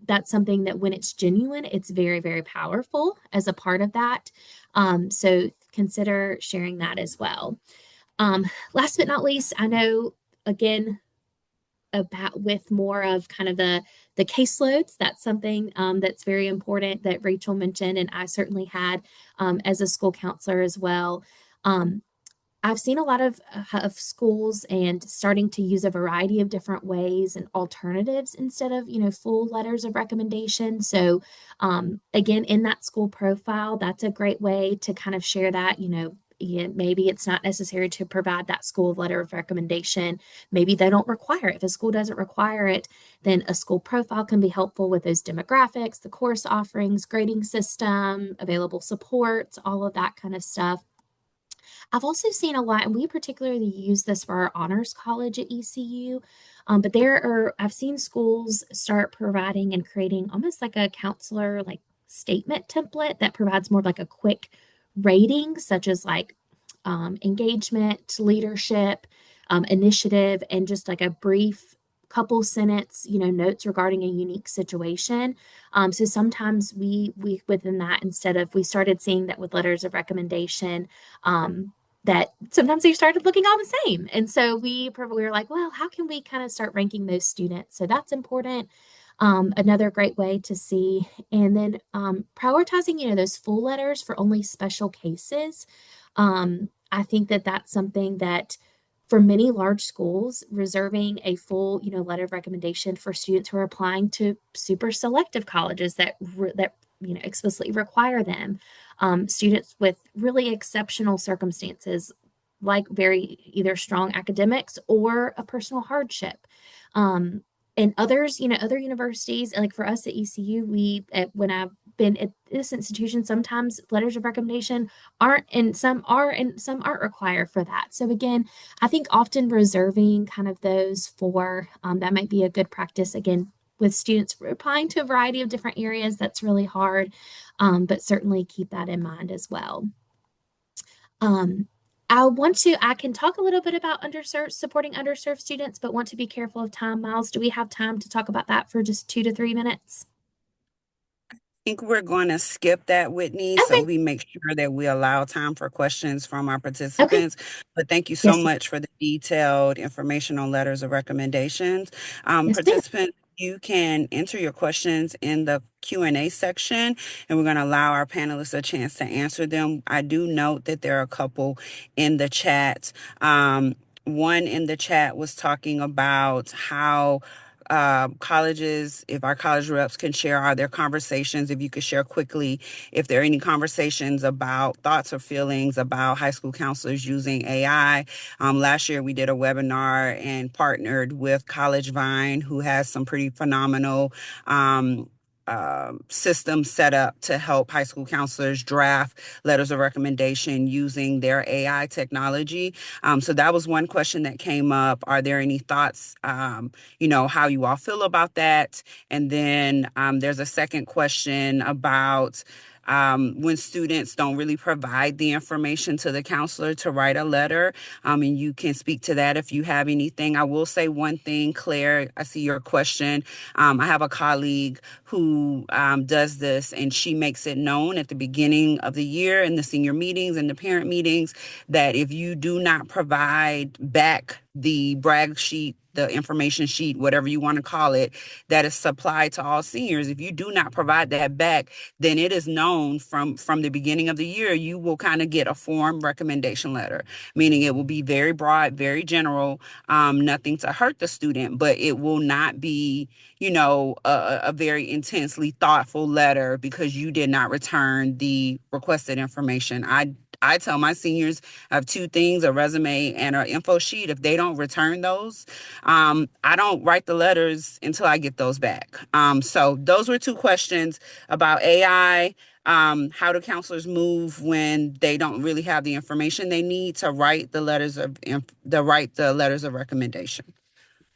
Speaker 4: that's something that when it's genuine, it's very, very powerful as a part of that. So consider sharing that as well. Last but not least, I know, again, about with more of kind of the caseloads, that's something that's very important that Rachel mentioned, and I certainly had as a school counselor as well. I've seen a lot of schools and starting to use a variety of different ways and alternatives instead of, full letters of recommendation. So again, in that school profile, that's a great way to kind of share that, maybe it's not necessary to provide that school letter of recommendation. Maybe they don't require it. If a school doesn't require it, then a school profile can be helpful with those demographics, the course offerings, grading system, available supports, all of that kind of stuff. I've also seen a lot, and we particularly use this for our honors college at ECU, but I've seen schools start providing and creating almost like a counselor like statement template that provides more like a quick rating, such as like engagement, leadership, initiative, and just like a brief couple sentence, notes regarding a unique situation. So sometimes we within that, we started seeing that with letters of recommendation, that sometimes they started looking all the same. And so we were like, well, how can we kind of start ranking those students? So that's important. Another great way to see. And then prioritizing, those full letters for only special cases. I think that that's something that for many large schools, reserving a full, letter of recommendation for students who are applying to super selective colleges that explicitly require them. Students with really exceptional circumstances, like very either strong academics or a personal hardship. And others, other universities, and like for us at ECU, when I've been at this institution, sometimes letters of recommendation aren't, and some are, and some aren't required for that. So again, I think often reserving kind of those for, that might be a good practice. Again, with students applying to a variety of different areas, that's really hard, but certainly keep that in mind as well. I can talk a little bit about supporting underserved students, but want to be careful of time. Myles, do we have time to talk about that for just 2 to 3 minutes?
Speaker 2: I think we're going to skip that, Whitney,
Speaker 4: Okay.
Speaker 2: so we make sure that we allow time for questions from our participants. Okay. But thank you so much for the detailed information on letters of recommendations. Participants You can enter your questions in the Q&A section, and we're going to allow our panelists a chance to answer them. I do note that there are a couple in the chat. One in the chat was talking about how colleges, if our college reps can share, are there conversations, if you could share quickly, if there are any conversations about thoughts or feelings about high school counselors using AI. Last year we did a webinar and partnered with College Vine, who has some pretty phenomenal system set up to help high school counselors draft letters of recommendation using their AI technology. So that was one question that came up. Are there any thoughts, how you all feel about that? And then there's a second question about when students don't really provide the information to the counselor to write a letter. And you can speak to that if you have anything. I will say one thing, Claire, I see your question. I have a colleague who does this, and she makes it known at the beginning of the year in the senior meetings and the parent meetings that if you do not provide back the brag sheet, the information sheet, whatever you want to call it, that is supplied to all seniors, if you do not provide that back, then it is known from the beginning of the year, you will kind of get a form recommendation letter, meaning it will be very broad, very general, nothing to hurt the student, but it will not be, a very intensely thoughtful letter because you did not return the requested information. I tell my seniors I have two things, a resume and an info sheet. If they don't return those, I don't write the letters until I get those back. So those were two questions about AI. How do counselors move when they don't really have the information they need to write the letters of recommendation?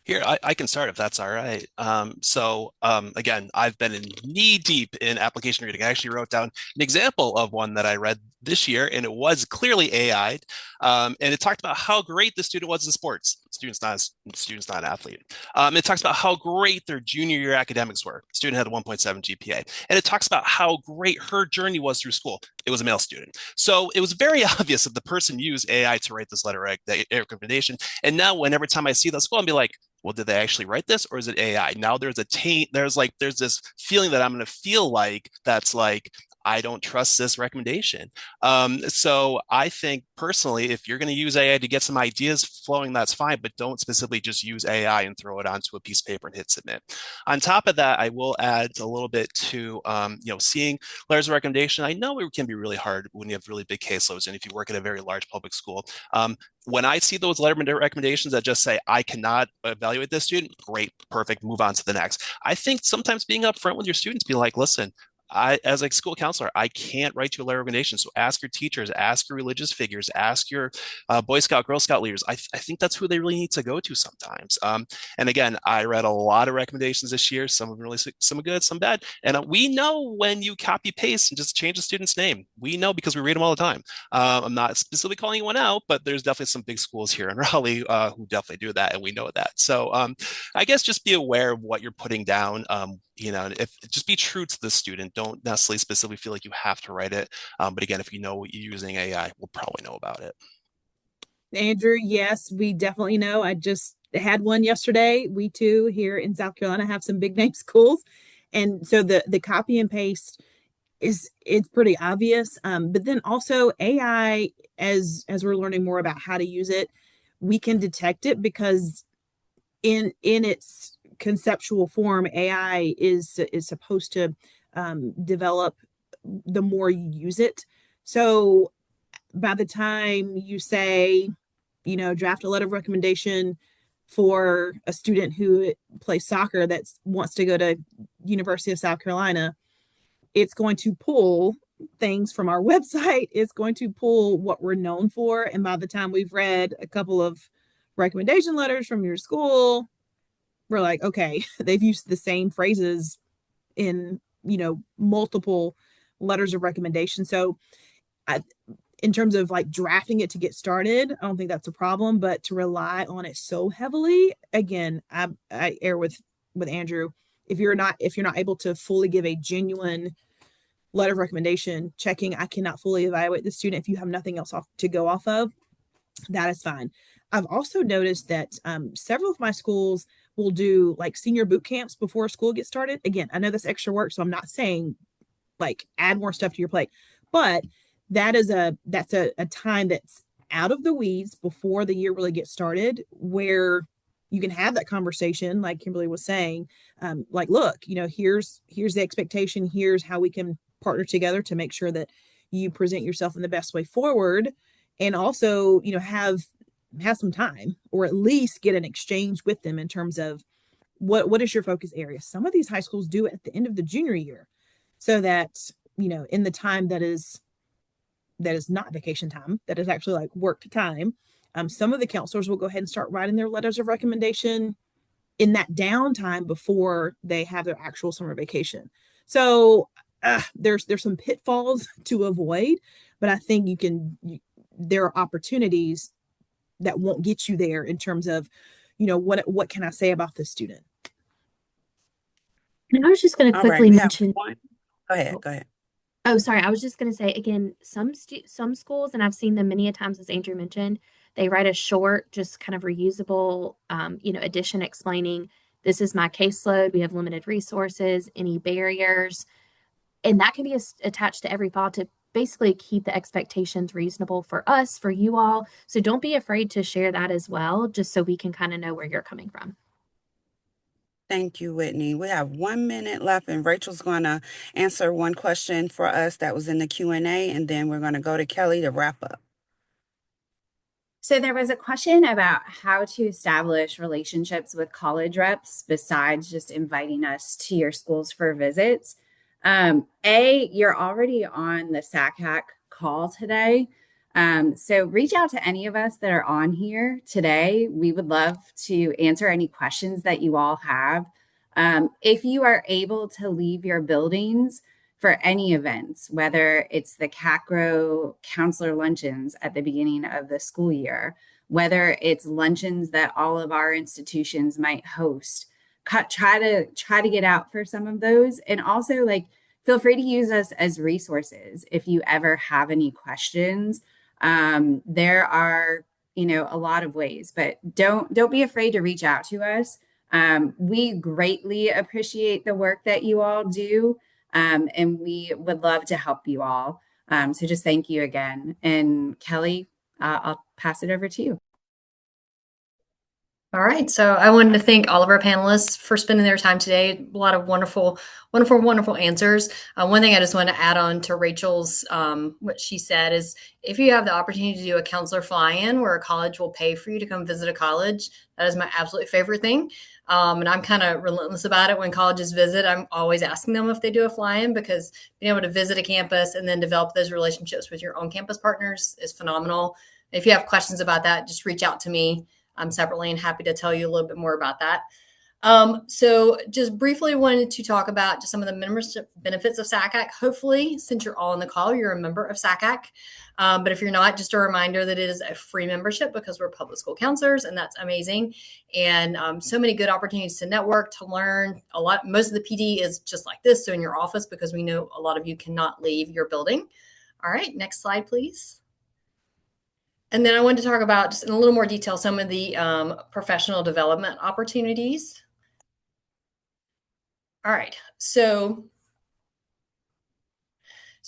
Speaker 6: Here, I can start if that's all right. Again, I've been in knee deep in application reading. I actually wrote down an example of one that I read this year, and it was clearly AI. And it talked about how great the student was in sports. Student's not an athlete. It talks about how great their junior year academics were. Student had a 1.7 GPA. And it talks about how great her journey was through school. It was a male student. So it was very obvious that the person used AI to write this letter of recommendation. And now every time I see that school, I'll be like, well, did they actually write this or is it AI? Now there's a taint, there's this feeling that I'm going to feel like that's like, I don't trust this recommendation. So I think personally, if you're going to use AI to get some ideas flowing, that's fine, but don't specifically just use AI and throw it onto a piece of paper and hit submit. On top of that, I will add a little bit to, seeing letters of recommendation. I know it can be really hard when you have really big caseloads and if you work at a very large public school. When I see those letter of recommendations that just say, I cannot evaluate this student, great, perfect, move on to the next. I think sometimes being upfront with your students, be like, listen, as a school counselor, I can't write you a letter of recommendation. So ask your teachers, ask your religious figures, ask your Boy Scout, Girl Scout leaders. I think that's who they really need to go to sometimes. And again, I read a lot of recommendations this year. Some of them really, some are good, some bad. And we know when you copy paste and just change the student's name. We know because we read them all the time. I'm not specifically calling anyone out, but there's definitely some big schools here in Raleigh who definitely do that, and we know that. So I guess just be aware of what you're putting down. If just be true to the student, don't necessarily specifically feel like you have to write it. But again, if you know what you're using AI, we'll probably know about it.
Speaker 5: Andrew, yes, we definitely know. I just had one yesterday. We too here in South Carolina have some big name schools. And so the copy and paste it's pretty obvious. But then also AI, as we're learning more about how to use it, we can detect it because in its conceptual form, AI is supposed to develop the more you use it. So by the time you say, draft a letter of recommendation for a student who plays soccer that wants to go to University of South Carolina, it's going to pull things from our website. It's going to pull what we're known for. And by the time we've read a couple of recommendation letters from your school, we're like, okay, they've used the same phrases in, multiple letters of recommendation. So in terms of like drafting it to get started, I don't think that's a problem, but to rely on it so heavily, again, I err with Andrew. If you're not able to fully give a genuine letter of recommendation, checking, I cannot fully evaluate the student. If you have nothing else to go off of, that is fine. I've also noticed that several of my schools will do like senior boot camps before school gets started. Again, I know that's extra work, so I'm not saying like add more stuff to your plate, but that's a time that's out of the weeds before the year really gets started, where you can have that conversation, like Kimberly was saying, like, look, here's the expectation, here's how we can partner together to make sure that you present yourself in the best way forward, and also, have some time, or at least get an exchange with them in terms of what is your focus area. Some of these high schools do it at the end of the junior year, so that in the time that is not vacation time, that is actually like work time, some of the counselors will go ahead and start writing their letters of recommendation in that downtime before they have their actual summer vacation. So there's some pitfalls to avoid, but I think there are opportunities that won't get you there in terms of, what can I say about this student?
Speaker 4: And I was just going to
Speaker 2: All right,
Speaker 4: quickly
Speaker 2: we have
Speaker 4: mention.
Speaker 2: one. Go ahead.
Speaker 4: Oh, sorry. I was just going to say again, some schools, and I've seen them many a times, as Andrew mentioned, they write a short, just kind of reusable, addition explaining, this is my caseload. We have limited resources, any barriers, and that can be attached to every file to basically keep the expectations reasonable for us, for you all. So don't be afraid to share that as well, just so we can kind of know where you're coming from.
Speaker 2: Thank you, Whitney. We have 1 minute left, and Rachel's going to answer one question for us that was in the Q&A, and then we're going to go to Kelly to wrap up.
Speaker 7: So there was a question about how to establish relationships with college reps besides just inviting us to your schools for visits. You're already on the SACAC call today. So reach out to any of us that are on here today. We would love to answer any questions that you all have. If you are able to leave your buildings for any events, whether it's the CACRO counselor luncheons at the beginning of the school year, whether it's luncheons that all of our institutions might host, try to get out for some of those. And also, feel free to use us as resources if you ever have any questions. There are, a lot of ways, but don't be afraid to reach out to us. We greatly appreciate the work that you all do. And we would love to help you all. So just thank you again. And Kelly, I'll pass it over to you.
Speaker 3: All right. So I wanted to thank all of our panelists for spending their time today. A lot of wonderful answers. One thing I just want to add on to Rachel's, what she said is, if you have the opportunity to do a counselor fly-in where a college will pay for you to come visit a college, that is my absolute favorite thing. And I'm kind of relentless about it. When colleges visit, I'm always asking them if they do a fly-in, because being able to visit a campus and then develop those relationships with your own campus partners is phenomenal. If you have questions about that, just reach out to me separately, and happy to tell you a little bit more about that. So just briefly wanted to talk about just some of the membership benefits of SACAC. Hopefully, since you're all on the call, you're a member of SACAC. But if you're not, just a reminder that it is a free membership because we're public school counselors, and that's amazing. And so many good opportunities to network, to learn a lot. Most of the PD is just like this, so in your office, because we know a lot of you cannot leave your building. All right, next slide, please. And then I wanted to talk about, just in a little more detail, some of the professional development opportunities. All right, so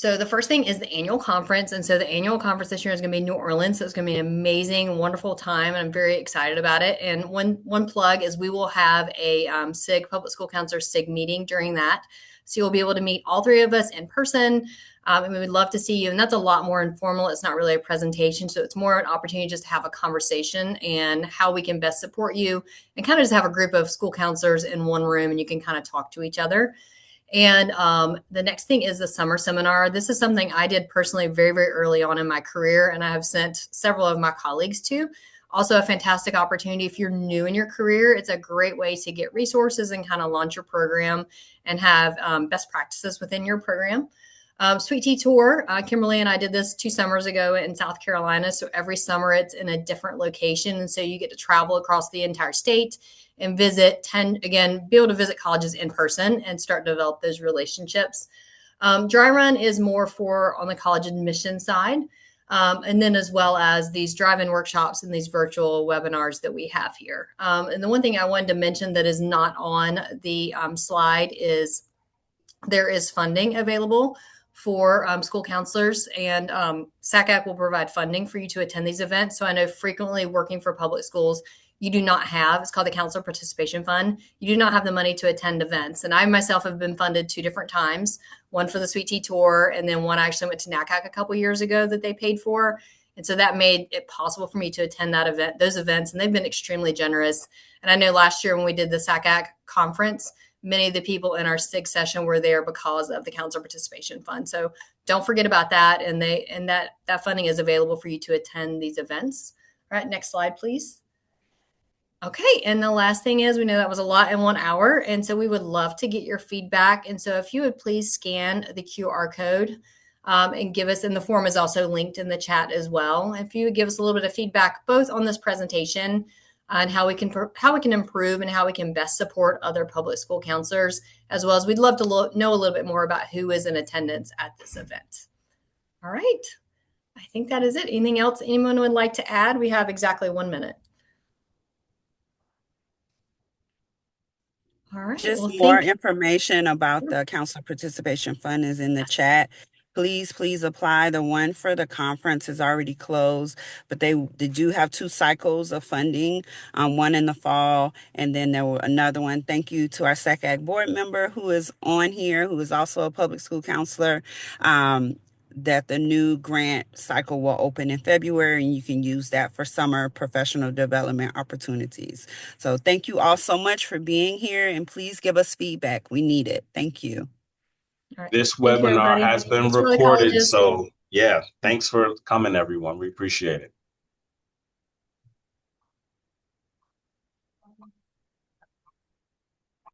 Speaker 3: the first thing is the annual conference. And so the annual conference this year is going to be in New Orleans. So it's going to be an amazing, wonderful time. And I'm very excited about it. And one plug is we will have a SIG Public School Counselor SIG meeting during that. So you'll be able to meet all three of us in person. And we would love to see you. And that's a lot more informal. It's not really a presentation. So it's more an opportunity just to have a conversation and how we can best support you, and kind of just have a group of school counselors in one room and you can kind of talk to each other. And the next thing is the summer seminar. This is something I did personally very, very early on in my career, and I have sent several of my colleagues to. Also a fantastic opportunity if you're new in your career. It's a great way to get resources and kind of launch your program and have best practices within your program. Sweet Tea Tour, Kimberly and I did this 2 summers ago in South Carolina. So every summer it's in a different location. And so you get to travel across the entire state and be able to visit colleges in person and start to develop those relationships. Dry Run is more on the college admission side. and then as well as these drive-in workshops and these virtual webinars that we have here. And the one thing I wanted to mention that is not on the slide is there is funding available for school counselors, and SACAC will provide funding for you to attend these events. So I know frequently working for public schools, you do not have, it's called the Counselor Participation Fund. You do not have the money to attend events. And I myself have been funded 2 different times, one for the Sweet Tea Tour, and then one I actually went to NACAC a couple years ago that they paid for. And so that made it possible for me to attend those events, and they've been extremely generous. And I know last year when we did the SACAC conference, many of the people in our SIG session were there because of the Counselor Participation Fund. So don't forget about that. And that funding is available for you to attend these events. All right, next slide, please. Okay, and the last thing is, we know that was a lot in 1 hour, and so we would love to get your feedback. And so if you would please scan the QR code and give us, and the form is also linked in the chat as well. If you would give us a little bit of feedback, both on this presentation and how we can improve and how we can best support other public school counselors, as well as we'd love to know a little bit more about who is in attendance at this event. All right, I think that is it. Anything else anyone would like to add? We have exactly 1 minute. All right.
Speaker 2: Just
Speaker 3: Well,
Speaker 2: more information about the Counselor Participation Fund is in the chat. Please apply. The one for the conference is already closed, but they do have 2 cycles of funding, one in the fall, and then there were another one. Thank you to our SACAC board member who is on here, who is also a public school counselor, that the new grant cycle will open in February, and you can use that for summer professional development opportunities. So thank you all so much for being here, and please give us feedback. We need it. Thank you.
Speaker 3: All right.
Speaker 1: This
Speaker 3: Thank you,
Speaker 1: webinar
Speaker 3: everybody.
Speaker 1: has been
Speaker 3: Thanks for the
Speaker 1: recorded,
Speaker 3: colleges.
Speaker 1: so yeah, thanks for coming, everyone. We appreciate it.